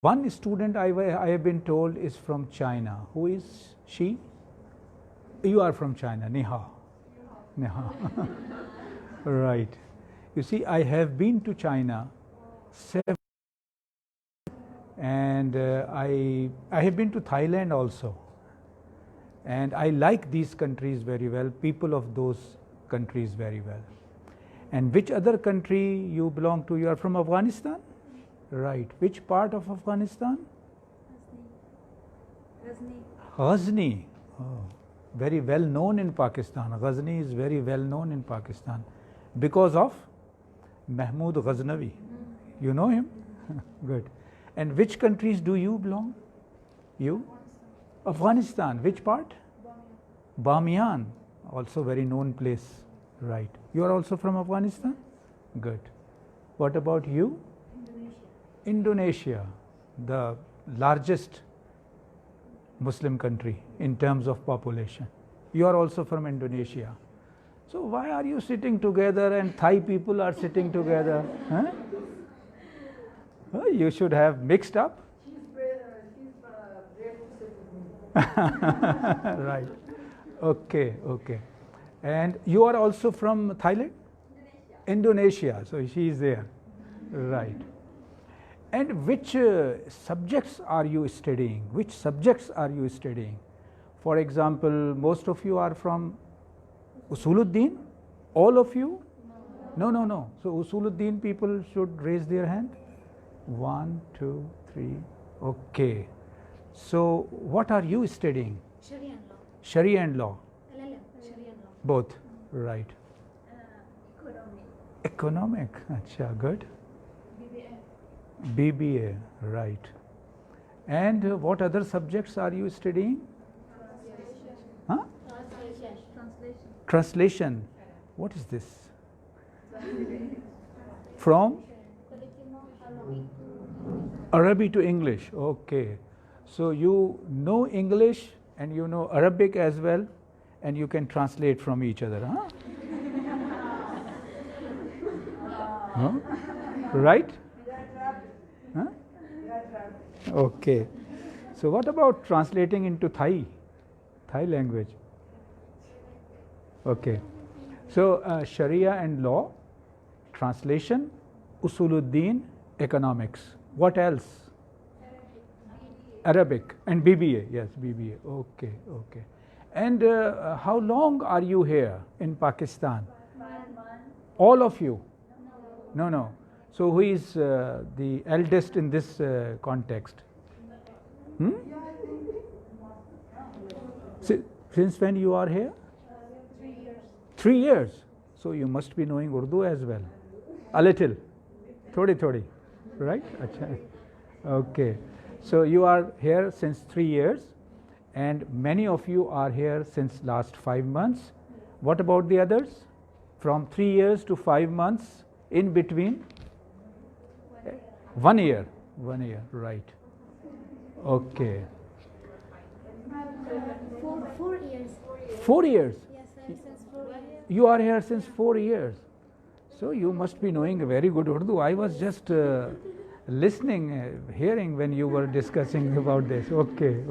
One student I have been told is from China. Who is she? You are from China. Niha. Niha. Right. You see, I have been to China and I have been to Thailand also. And I like these countries very well, people of those countries very well. And which other country you belong to? You are from Afghanistan? Right. Which part of Afghanistan? Ghazni. Oh, very well known in Pakistan. Ghazni is very well known in Pakistan because of Mahmud Ghaznavi. You know him? Good. And which countries do you belong? You? Afghanistan. Which part? Bamiyan. Also very known place. Right. You are also from Afghanistan? Good. What about you? Indonesia, the largest Muslim country in terms of population. You are also from Indonesia. So why are you sitting together and Thai people are sitting together? Huh? You should have mixed up. She's brave to sit with me. Right. Okay, okay. And you are also from Thailand? Indonesia. So she is there. Right. And which subjects are you studying? Which subjects are you studying? For example, most of you are from Usuluddin? All of you? No. So Usuluddin people should raise their hand. 1, 2, 3. Okay. So what are you studying? Sharia and law. Sharia and law. Sharia and law. Both. Right. Economic. Acha, good. BBA, right. And what other subjects are you studying? Huh? Translation. What is this? From Arabic to English. Okay. So you know English and you know Arabic as well, and you can translate from each other. Huh? Huh? Right? Huh? Okay. So what about translating into Thai language? Okay. So Sharia and law, translation, Usuluddin, economics. What else? Arabic and BBA. Yes, BBA. Okay, okay. And how long are you here in Pakistan? 1 month. All of you? No. So who is the eldest in this context? Since when you are here? 3 years. 3 years. So you must be knowing Urdu as well. A little. Thodi. Right? Achha. Okay. So you are here since 3 years, and many of you are here since last 5 months. What about the others? From 3 years to 5 months, in between? 1 year. 1 year, right. Okay. 4 years. 4 years? Yes, I'm since 4 years. You are here since 4 years. So you must be knowing very good Urdu. I was just listening, hearing when you were discussing about this. Okay,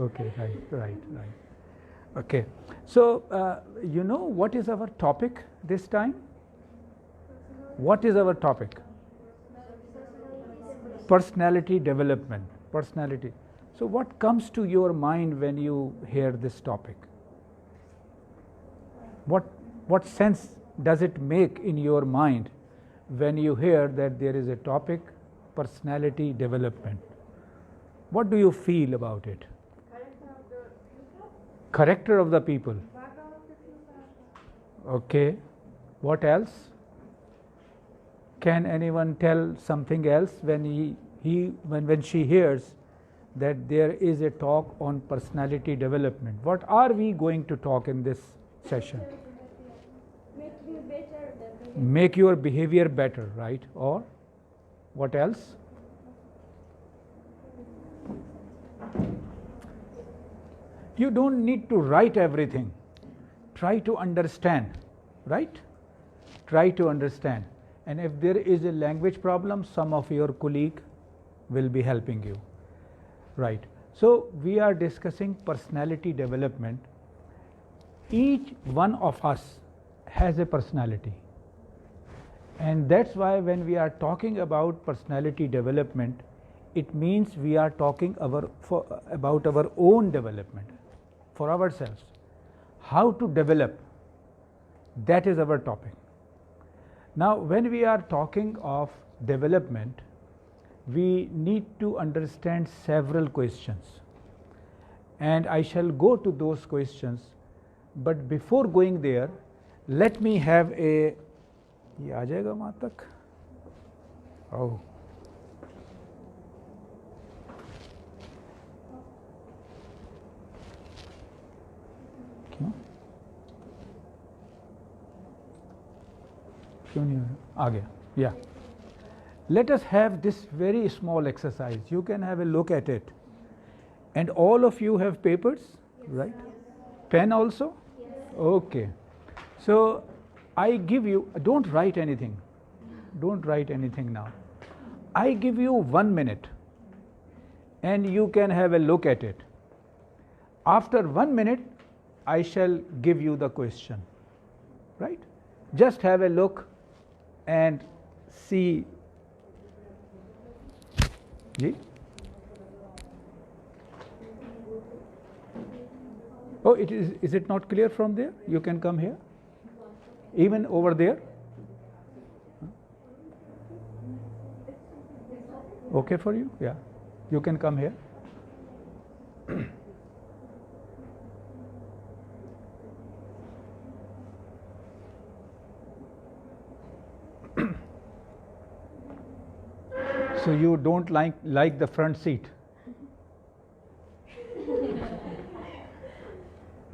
right. Okay. So, you know what is our topic this time? What is our topic? Personality development. Personality. So what comes to your mind when you hear this topic? What sense does it make in your mind when you hear that there is a topic, personality development? What do you feel about it? Character of the people. Okay. What else? Can anyone tell something else when when she hears that there is a talk on personality development? What are we going to talk in this session? Make your behavior better, right? Or what else? You don't need to write everything. Try to understand, right? Try to understand. And if there is a language problem, some of your colleague will be helping you. Right. So we are discussing personality development. Each one of us has a personality. And that's why when we are talking about personality development, it means we are talking about our own development, for ourselves. How to develop, that is our topic. Now, when we are talking of development, we need to understand several questions. And I shall go to those questions. But before going there, let me have a... ये आ जाएगा वहाँ तक? Oh. क्यों? क्यों नहीं आ गया? Yeah. Let us have this very small exercise. You can have a look at it. And all of you have papers, right? Pen also? Yes. Okay. So I give you, don't write anything. Don't write anything now. I give you 1 minute and you can have a look at it. After 1 minute, I shall give you the question, right? Just have a look and see. Ji? Oh, is it not clear from there? You can come here. Even over there? Okay for you? Yeah. You can come here. So you don't like the front seat?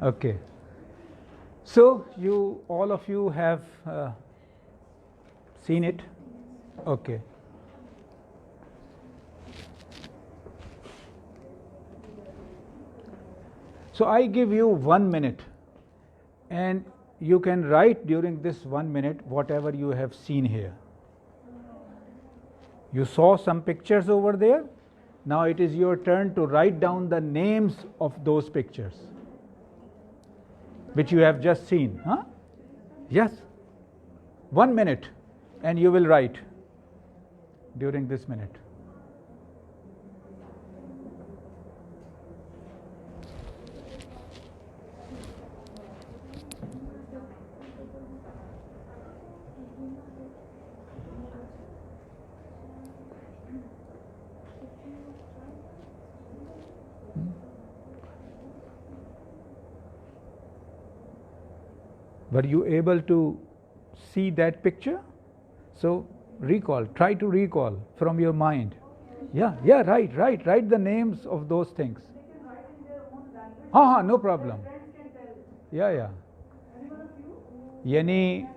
Okay. So all of you have seen it? Okay. So I give you 1 minute and you can write during this 1 minute whatever you have seen here. You saw some pictures over there. Now it is your turn to write down the names of those pictures which you have just seen. Huh? Yes. 1 minute and you will write during this minute. Were you able to see that picture? So try to recall from your mind. Yeah, write the names of those things. No problem. Yeah. Yani,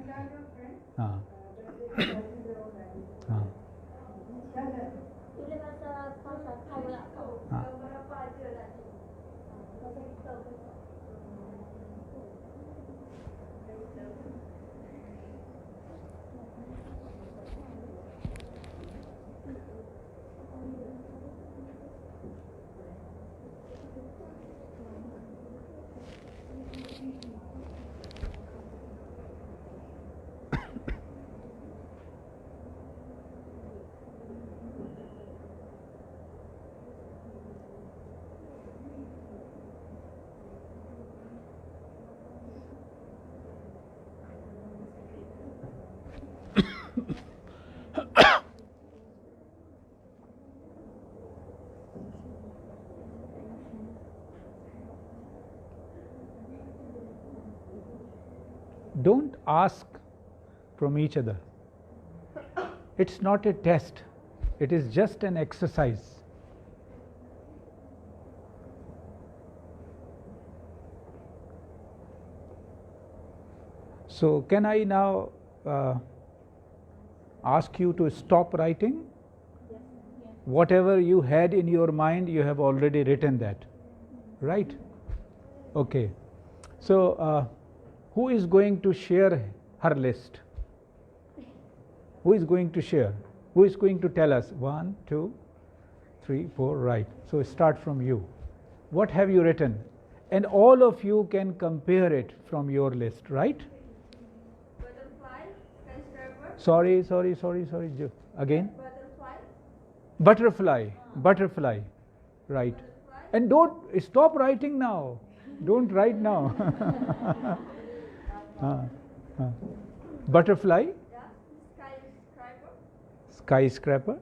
don't ask from each other. It's not a test. It is just an exercise. So can I now ask you to stop writing? Yes. Whatever you had in your mind, you have already written that, right? Okay. So who is going to share her list? Who is going to share? Who is going to tell us? 1, 2, 3, 4, right. So start from you. What have you written? And all of you can compare it from your list, right? Butterfly, skyscraper. Sorry. Again? Butterfly. Butterfly. Right. Butterfly. And don't stop writing now. Don't write now. Butterfly, Yeah. Skyscraper. skyscraper,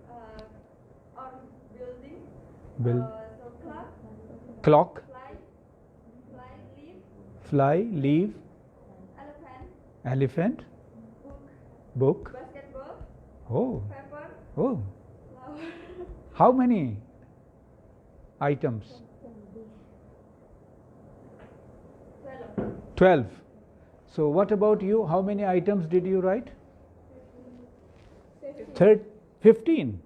Or building. Build. So clock. clock, Leaf. fly, leaf, Elephant. elephant, Book. book. Basketball. Oh, Pepper. oh. Flower. How many items? 12. 12. So what about you? How many items did you write? 15.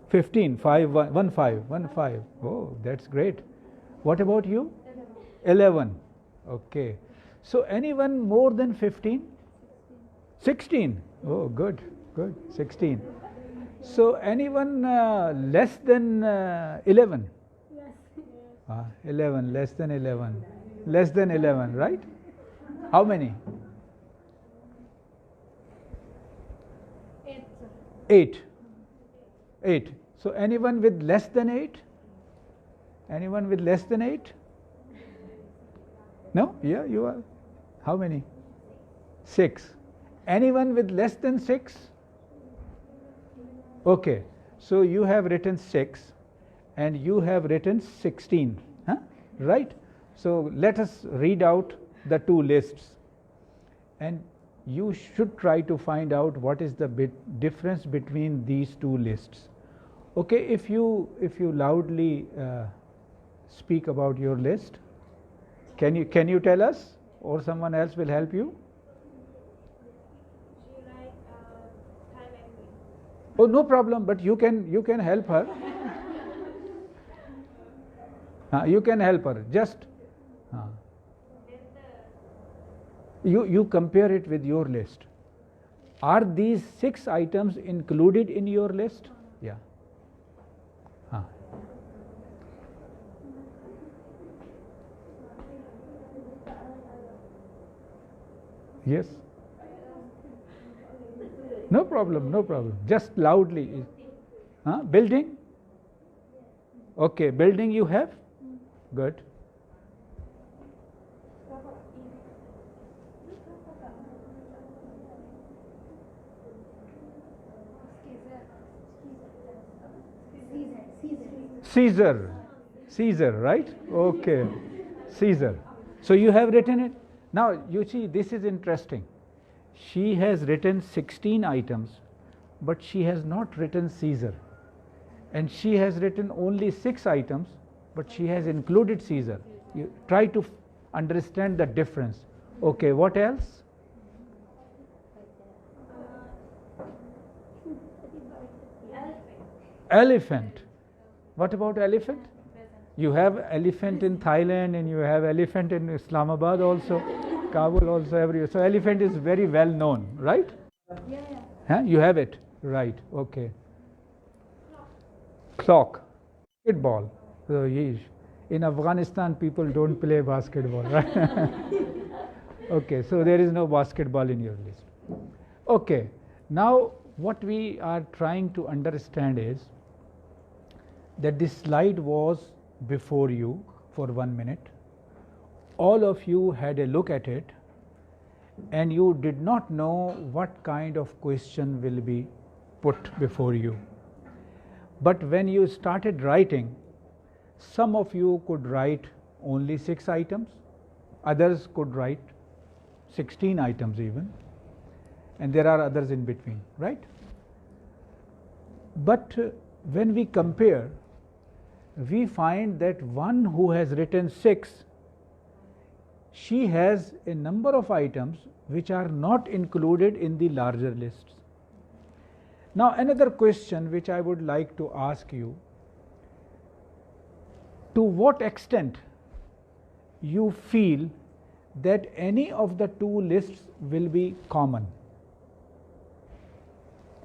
15. 5, 1, 5. Oh, that's great. What about you? 11. Okay. So anyone more than 15? 16. Oh, good. 16. So anyone less than 11? Yes. 11, less than 11. Less than 11, right? How many? 8. 8. So anyone with less than 8? Anyone with less than 8? No? Yeah, you are. How many? 6. Anyone with less than 6? Okay. So you have written 6 and you have written 16. Huh? Right? So let us read out the two lists. And you should try to find out what is the difference between these two lists. Okay, if you loudly speak about your list, can you tell us, or someone else will help you? She like Thai language. Oh, no problem, but you can help her. You can help her. Just you compare it with your list. Are these 6 items included in your list? Yeah. Yes. No problem. Just loudly. Building? Okay, building you have? Good. Caesar, right? Okay. Caesar. So you have written it. Now you see, this is interesting. She has written 16 items, but she has not written Caesar. And she has written only 6 items, but she has included Caesar. You try to understand the difference. Okay, what else? Elephant. What about elephant? You have elephant in Thailand and you have elephant in Islamabad also, Kabul also, everywhere. So elephant is very well known, right? Yeah. Huh? You have it, right? Okay. Clock. Basketball. So in Afghanistan, people don't play basketball, right? Okay, so there is no basketball in your list. Okay, now what we are trying to understand is that this slide was before you for 1 minute. All of you had a look at it and you did not know what kind of question will be put before you. But when you started writing, some of you could write only 6 items, others could write 16 items even, and there are others in between, right? But when we compare, we find that one who has written 6, she has a number of items which are not included in the larger lists. Now another question which I would like to ask you, to what extent you feel that any of the two lists will be common?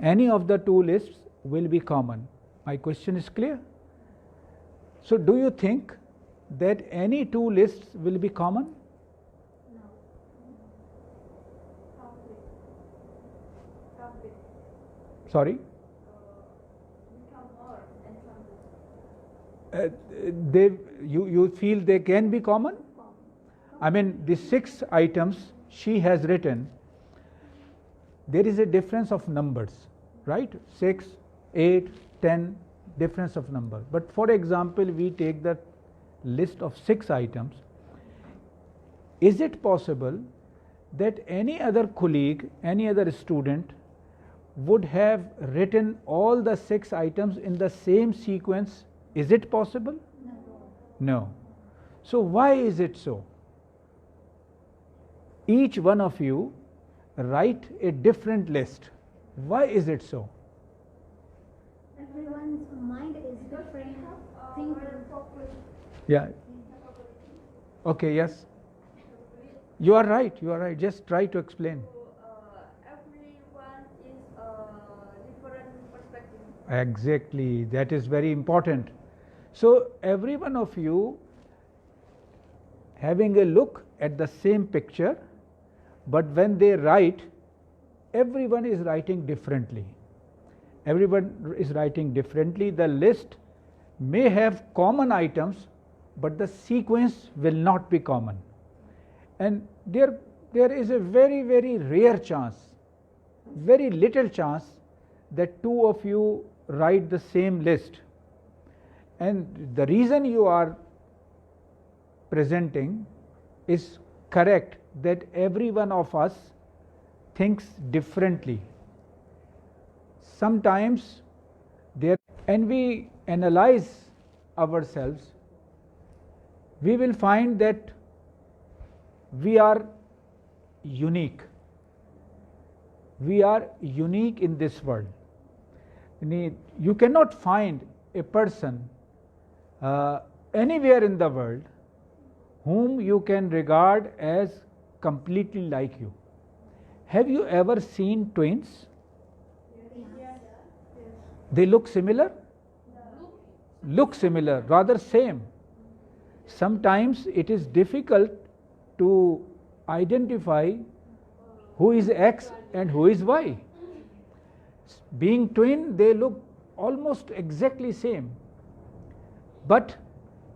Any of the two lists will be common. My question is clear? So do you think that any two lists will be common? No. Conflict. Conflict. Sorry? Become more and something. You feel they can be common? I mean, the 6 items she has written, there is a difference of numbers, right? 6, 8, 10, difference of number. But for example, we take the list of 6 items. Is it possible that any other colleague, any other student would have written all the 6 items in the same sequence? Is it possible? No. No. So why is it so? Each one of you write a different list. Why is it so? Everyone's mind is different. Thinking. Yeah. Okay, yes. You are right, you are right. Just try to explain. Everyone is different perspective. Exactly, that is very important. So every one of you having a look at the same picture, but when they write, everyone is writing differently. Everyone is writing differently. The list may have common items, but the sequence will not be common. And there is a very, very rare chance, very little chance that two of you write the same list. And the reason you are presenting is correct, that every one of us thinks differently. Sometimes and we analyze ourselves, we will find that we are unique. We are unique in this world. You cannot find a person anywhere in the world whom you can regard as completely like you. Have you ever seen twins? Yes. They look similar? Look similar, rather same. Sometimes it is difficult to identify who is X and who is Y. Being twin, they look almost exactly same. But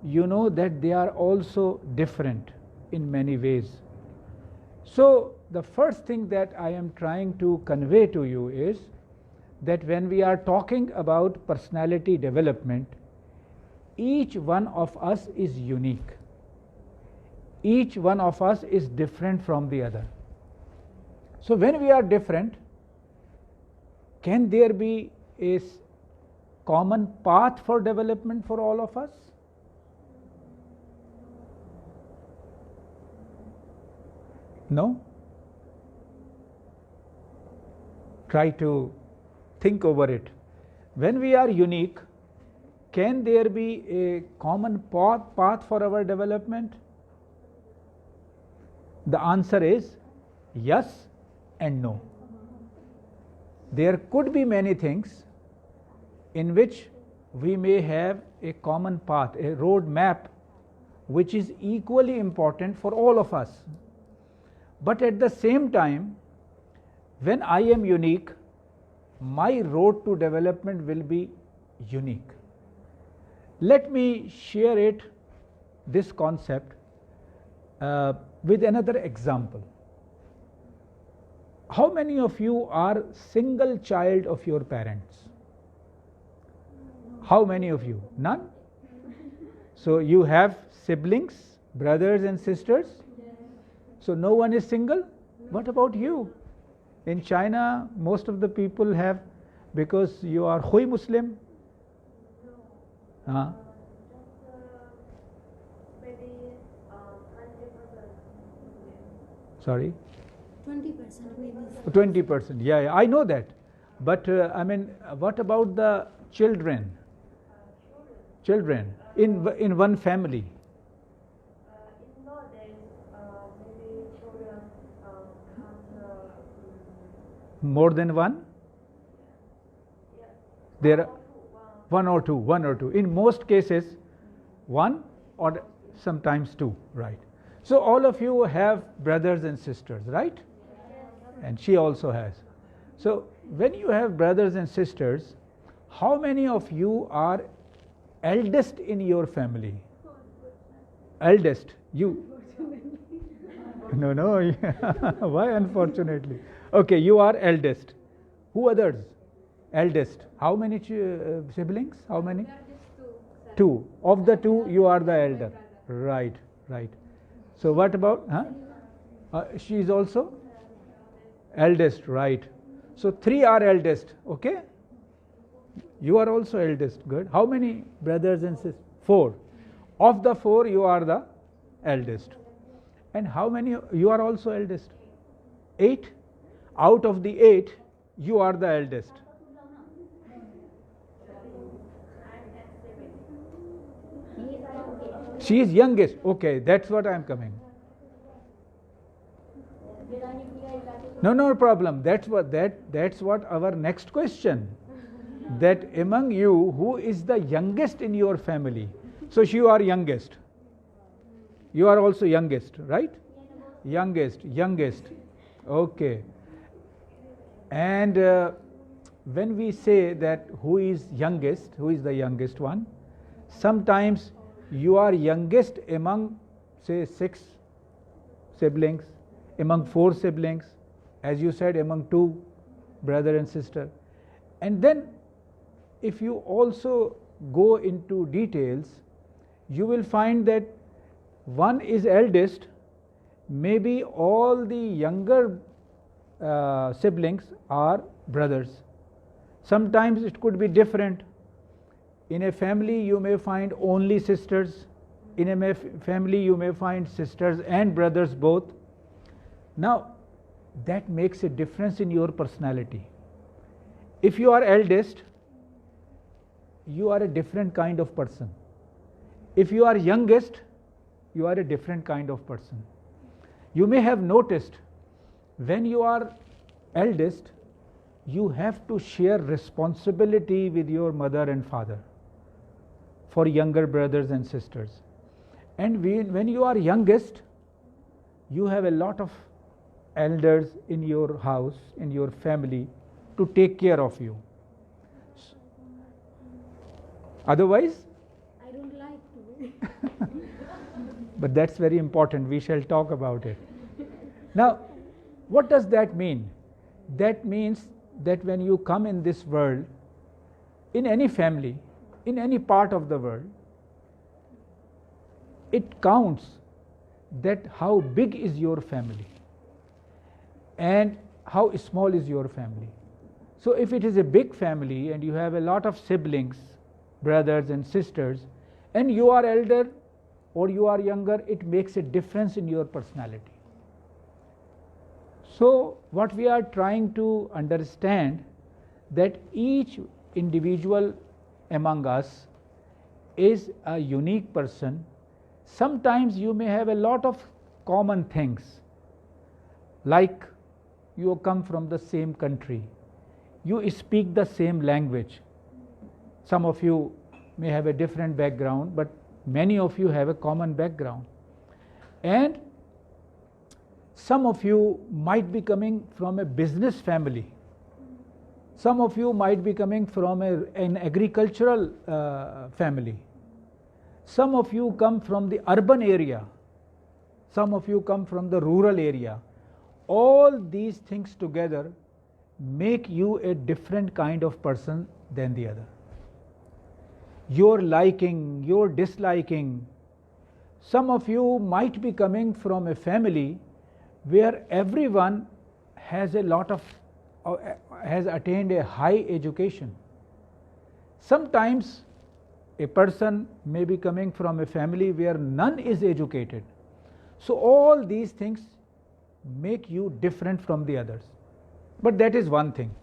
you know that they are also different in many ways. So the first thing that I am trying to convey to you is that when we are talking about personality development, each one of us is unique. Each one of us is different from the other. So when we are different, can there be a common path for development for all of us? No? Try to think over it. When we are unique, can there be a common path for our development? The answer is yes and no. There could be many things in which we may have a common path, a road map, which is equally important for all of us. But at the same time, when I am unique, my road to development will be unique. Let me share this concept with another example. How many of you are single child of your parents? How many of you? None? So you have siblings, brothers and sisters? So no one is single? What about you? In China, most of the people have, because you are Hui Muslim? Maybe 20%. Sorry? 20% maybe. 20%, yeah, I know that. But what about the children? Children in one family? In nowadays, maybe children can't. More than one? Yeah. There are one or two. In most cases, one or sometimes two, right? So all of you have brothers and sisters, right? And she also has. So when you have brothers and sisters, how many of you are eldest in your family? Eldest, you. No, why unfortunately? Okay, you are eldest. Who others? Eldest. How many siblings? How many? Two. Of the two, you are the elder. Right. So what about? She is also eldest, right? So three are eldest. Okay. You are also eldest. Good. How many brothers and sisters? Four. Of the four, you are the eldest. And how many? You are also eldest. 8. Out of the 8, you are the eldest. She is youngest. Okay, that's what I am coming. No problem. That's what our next question. That among you, who is the youngest in your family? So you are youngest. You are also youngest, right? Youngest. Okay. And when we say that who is the youngest one, sometimes you are youngest among, say, 6 siblings, among 4 siblings, as you said, among 2 brother and sister. And then if you also go into details, you will find that one is eldest, maybe all the younger siblings are brothers. Sometimes it could be different. In a family you may find only sisters. In a family you may find sisters and brothers both. Now that makes a difference in your personality. If you are eldest, you are a different kind of person. If you are youngest, you are a different kind of person. You may have noticed, when you are eldest, you have to share responsibility with your mother and father for younger brothers and sisters. And when you are youngest, you have a lot of elders in your house, in your family, to take care of you. Otherwise, I don't like to. but that's very important. We shall talk about it. Now, what does that mean? That means that when you come in this world, in any family, in any part of the world, it counts that how big is your family and how small is your family. So if it is a big family and you have a lot of siblings, brothers and sisters, and you are elder or you are younger, it makes a difference in your personality. So what we are trying to understand, that each individual among us is a unique person. Sometimes you may have a lot of common things, like you come from the same country, you speak the same language. Some of you may have a different background, but many of you have a common background. And some of you might be coming from a business family. Some of you might be coming from an agricultural family. Some of you come from the urban area. Some of you come from the rural area. All these things together make you a different kind of person than the other. Your liking, your disliking. Some of you might be coming from a family where everyone has attained a high education. Sometimes a person may be coming from a family where none is educated. So all these things make you different from the others. But that is one thing.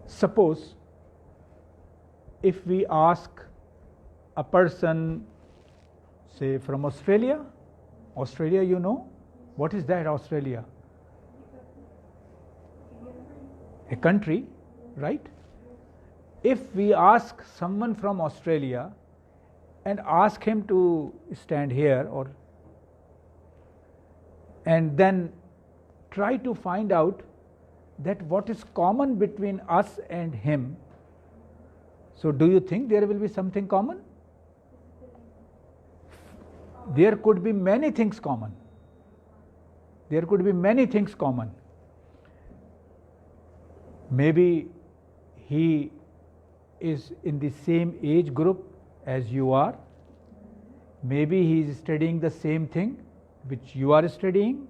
Suppose if we ask a person, say from Australia, you know, what is that, Australia? A country. right? If we ask someone from Australia and ask him to stand here and then try to find out that what is common between us and him, so do you think there will be something common? There could be many things common. There could be many things common. Maybe he is in the same age group as you are. Maybe he is studying the same thing which you are studying.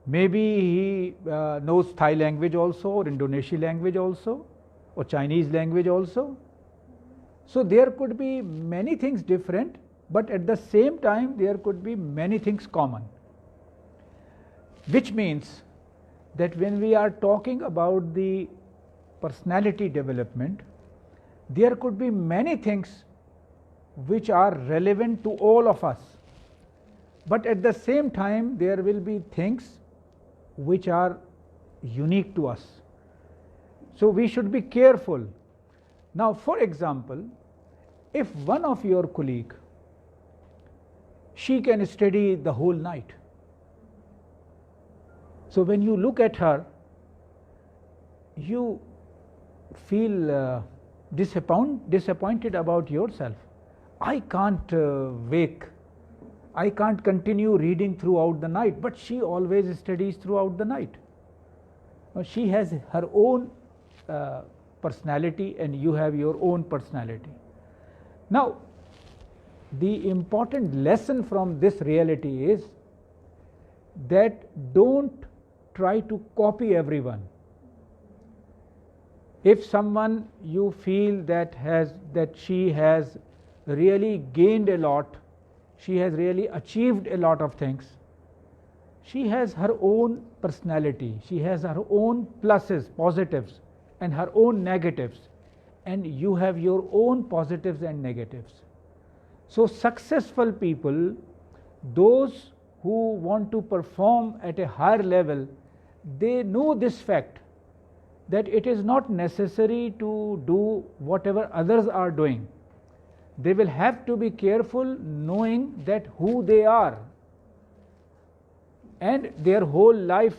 Maybe he knows Thai language also, or Indonesian language also, or Chinese language also. So there could be many things different, but at the same time there could be many things common. Which means that when we are talking about the personality development, there could be many things which are relevant to all of us. But at the same time, there will be things which are unique to us. So we should be careful. Now, for example, if one of your colleague, she can study the whole night. So when you look at her, you feel disappointed about yourself. I can't I can't continue reading throughout the night, but she always studies throughout the night. She has her own personality and you have your own personality. Now, the important lesson from this reality is that don't try to copy everyone. If someone you feel that she has really gained a lot, she has really achieved a lot of things, she has her own personality, she has her own pluses, positives, and her own negatives, and you have your own positives and negatives. So successful people, those who want to perform at a higher level, they know this fact that it is not necessary to do whatever others are doing. They will have to be careful knowing that who they are and their whole life,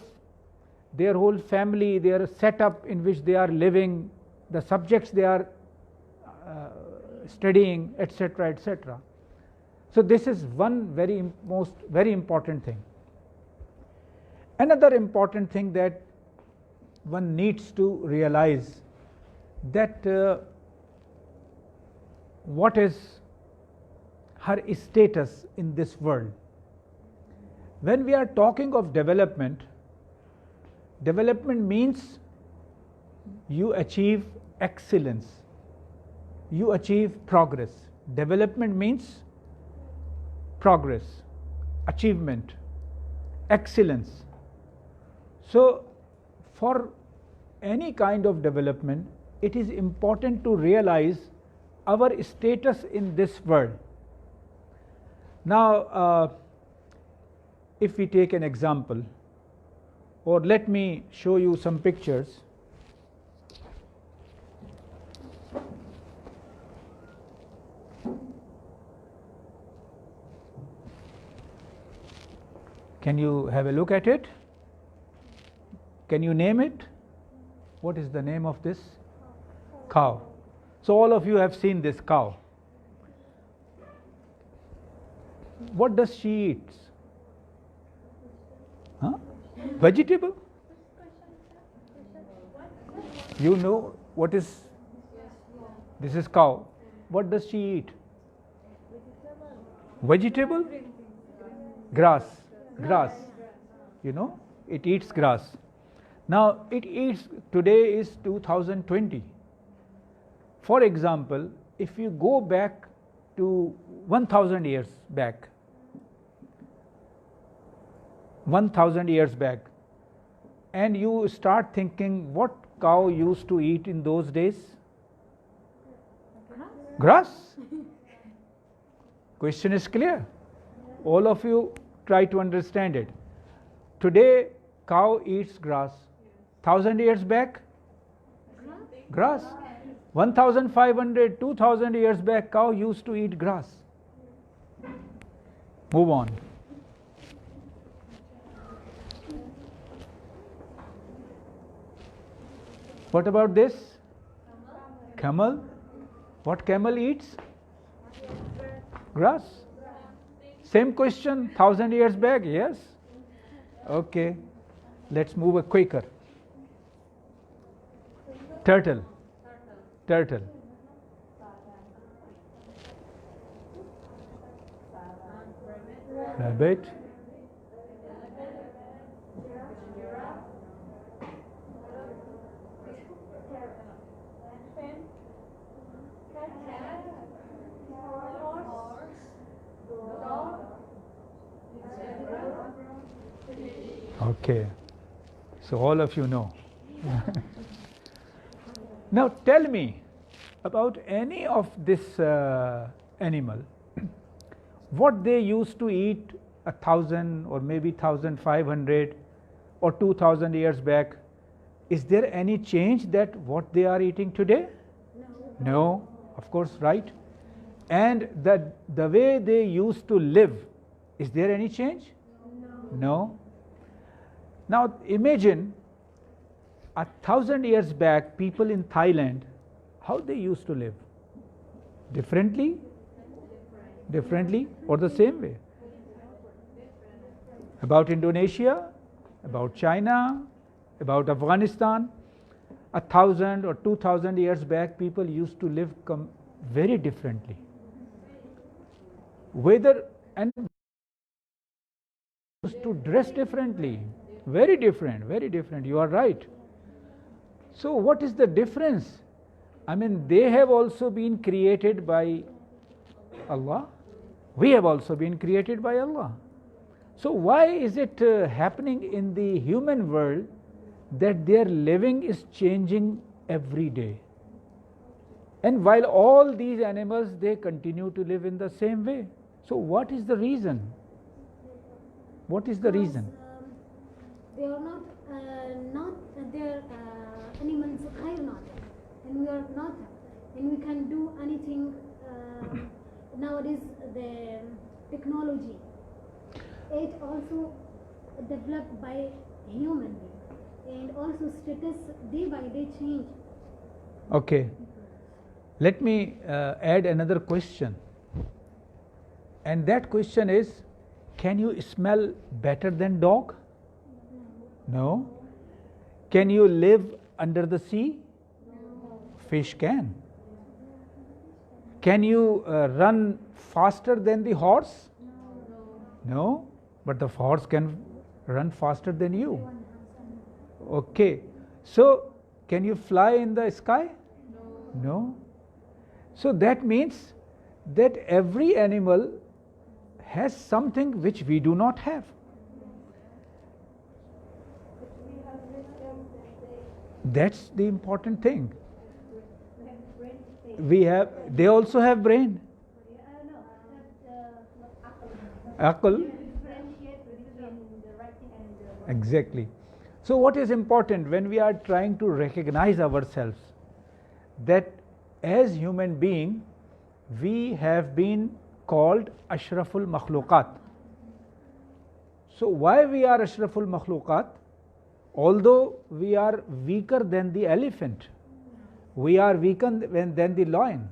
their whole family, their setup in which they are living, the subjects they are studying, etc., etc. So this is one very important thing. Another important thing that one needs to realize that what is her status in this world. When we are talking of development, development means you achieve excellence, you achieve progress. Development means progress, achievement, excellence. So for any kind of development, it is important to realize our status in this world. Now, if we take an example, or let me show you some pictures. Can you have a look at it? Can you name it? What is the name of this? Cow. So all of you have seen this cow. What does she eat? Huh? Vegetable? You know what is? This is cow. What does she eat? Vegetable? Grass. Grass. You know, it eats grass. Now it eats, today is 2020. For example, if you go back to 1000 years back, 1000 years back, and you start thinking what cow used to eat in those days? Grass. Question is clear. All of you try to understand it. Today, cow eats grass. 1000 years back? Grass. 1500, 2000 years back, cow used to eat grass. Move on. What about this? Camel. What camel eats? Grass. Same question 1000 years back, yes? Okay. Let's move quicker. Turtle. Turtle. Rabbit. Okay. So all of you know. Now tell me about any of this animal, what they used to eat 1000 or maybe 1500 or 2000 years back. Is there any change that what they are eating today? No, of course, right? And the way they used to live, is there any change? No. Now imagine 1000 years back, people in Thailand, how they used to live? Differently? Differently or the same way? About Indonesia, about China, about Afghanistan, 1000 or 2000 years back, people used to live very differently. Whether and used to dress differently, very different, very different. You are right. So what is the difference? I mean, they have also been created by Allah. We have also been created by Allah. So why is it happening in the human world that their living is changing every day? And while all these animals, they continue to live in the same way. So what is the reason? What is the reason? They are not their animals are not, and we are not, and we can do anything. Nowadays, the technology, it also developed by human being, and also status day by day change. Okay. Let me add another question. And that question is, can you smell better than dog? No. Can you live under the sea? No. Fish can. Can you run faster than the horse? No. But the horse can run faster than you. Okay. So, can you fly in the sky? No. So that means that every animal has something which we do not have. That's the important thing. They also have brain. Aql. Exactly. So what is important when we are trying to recognize ourselves? That as human being, we have been called Ashraful Makhluqat. So why we are Ashraful Makhluqat? Although we are weaker than the elephant, we are weaker than the lion,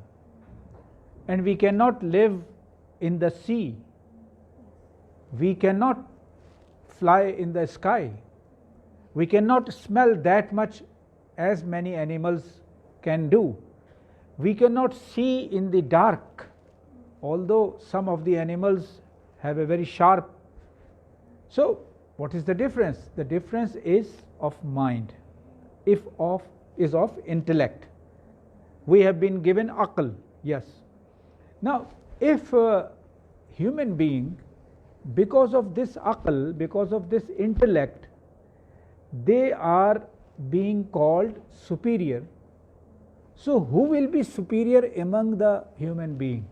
and we cannot live in the sea, we cannot fly in the sky, we cannot smell that much as many animals can do, we cannot see in the dark, although some of the animals have a very sharp. So what is the difference? The difference is of mind, is of intellect. We have been given aql, yes. Now, if a human being, because of this aql, because of this intellect, they are being called superior. So who will be superior among the human being?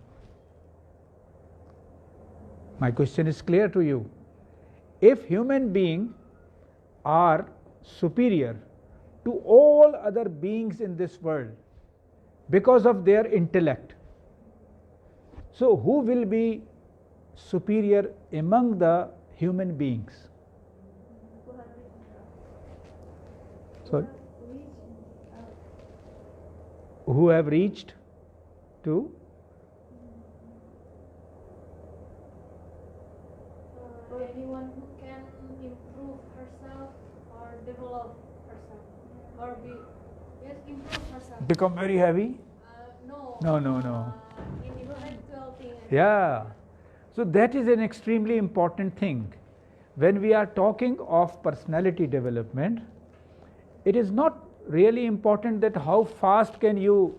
My question is clear to you. If human beings are superior, to all other beings in this world because of their intellect. So who will be superior among the human beings? Sorry? Who have reached to? Anyone who can improve herself or develop herself or improve herself. Become very heavy? No. No. Intellectual thing. Yeah. So that is an extremely important thing. When we are talking of personality development, it is not really important that how fast can you